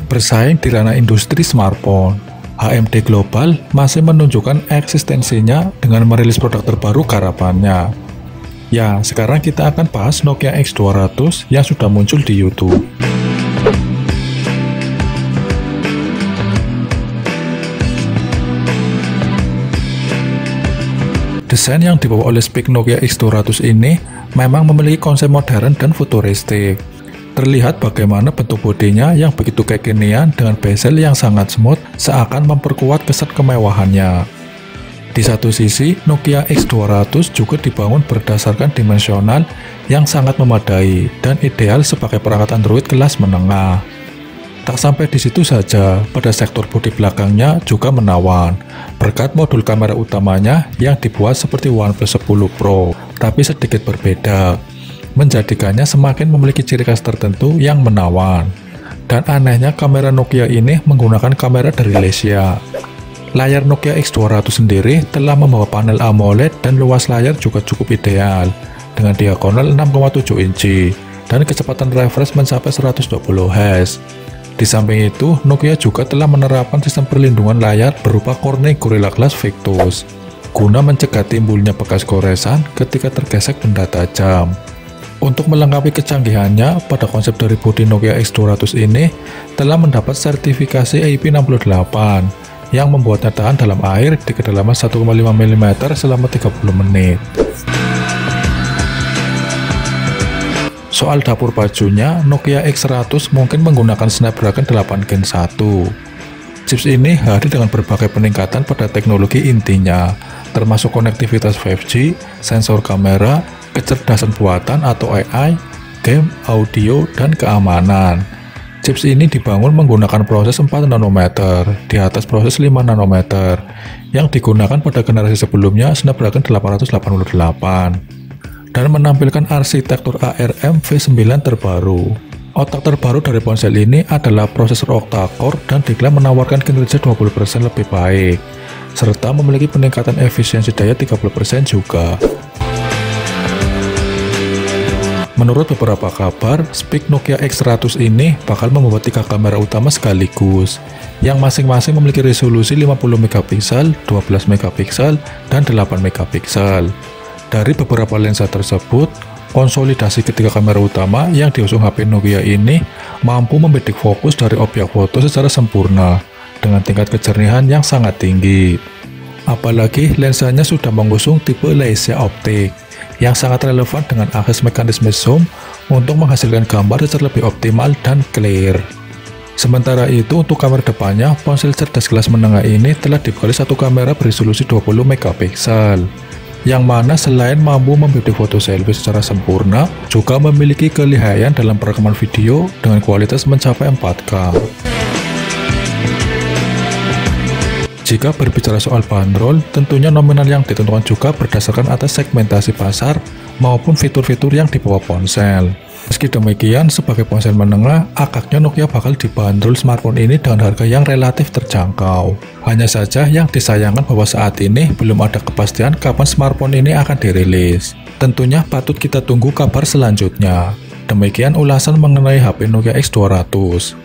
Bersaing di ranah industri smartphone, HMD Global masih menunjukkan eksistensinya dengan merilis produk terbaru garapannya. Ya, sekarang kita akan bahas Nokia X200 yang sudah muncul di YouTube. Desain yang dibawa oleh spek Nokia X200 ini memang memiliki konsep modern dan futuristik. Terlihat bagaimana bentuk bodinya yang begitu kekinian dengan bezel yang sangat smooth seakan memperkuat kesan kemewahannya. Di satu sisi, Nokia X200 juga dibangun berdasarkan dimensional yang sangat memadai dan ideal sebagai perangkat Android kelas menengah. Tak sampai di situ saja, pada sektor bodi belakangnya juga menawan, berkat modul kamera utamanya yang dibuat seperti OnePlus 10 Pro, tapi sedikit berbeda, menjadikannya semakin memiliki ciri khas tertentu yang menawan. Dan anehnya kamera Nokia ini menggunakan kamera dari Lesia. Layar Nokia X200 sendiri telah membawa panel AMOLED dan luas layar juga cukup ideal, dengan diagonal 6,7 inci, dan kecepatan refresh mencapai 120 Hz. Di samping itu, Nokia juga telah menerapkan sistem perlindungan layar berupa Corning Gorilla Glass Victus, guna mencegah timbulnya bekas goresan ketika tergesek benda tajam. Untuk melengkapi kecanggihannya, pada konsep dari bodi Nokia X200 ini telah mendapat sertifikasi IP68 yang membuatnya tahan dalam air di kedalaman 1,5 mm selama 30 menit. Soal dapur bajunya, Nokia X100 mungkin menggunakan Snapdragon 8 Gen 1. Chips ini hadir dengan berbagai peningkatan pada teknologi intinya, termasuk konektivitas 5G, sensor kamera, kecerdasan buatan atau AI, game, audio, dan keamanan. Chips ini dibangun menggunakan proses 4 nanometer di atas proses 5 nanometer yang digunakan pada generasi sebelumnya Snapdragon 888 dan menampilkan arsitektur ARM V9 terbaru. Otak terbaru dari ponsel ini adalah prosesor octa-core dan diklaim menawarkan kinerja 20% lebih baik, serta memiliki peningkatan efisiensi daya 30% juga. Menurut beberapa kabar, spek Nokia X100 ini bakal membawa 3 kamera utama sekaligus, yang masing-masing memiliki resolusi 50 megapiksel, 12 megapiksel, dan 8 megapiksel. Dari beberapa lensa tersebut, konsolidasi ketiga kamera utama yang diusung HP Nokia ini mampu membidik fokus dari objek foto secara sempurna, dengan tingkat kejernihan yang sangat tinggi. Apalagi lensanya sudah mengusung tipe Lesia optik, yang sangat relevan dengan akses mekanisme zoom untuk menghasilkan gambar secara lebih optimal dan clear. Sementara itu, untuk kamera depannya, ponsel cerdas kelas menengah ini telah dibekali satu kamera beresolusi 20 megapiksel, yang mana selain mampu membidik foto selfie secara sempurna, juga memiliki kelihayan dalam perekaman video dengan kualitas mencapai 4K. Jika berbicara soal bandrol, tentunya nominal yang ditentukan juga berdasarkan atas segmentasi pasar maupun fitur-fitur yang dibawa ponsel. Meski demikian, sebagai ponsel menengah, agaknya Nokia bakal dibanderol smartphone ini dengan harga yang relatif terjangkau. Hanya saja yang disayangkan bahwa saat ini belum ada kepastian kapan smartphone ini akan dirilis. Tentunya patut kita tunggu kabar selanjutnya. Demikian ulasan mengenai HP Nokia X200.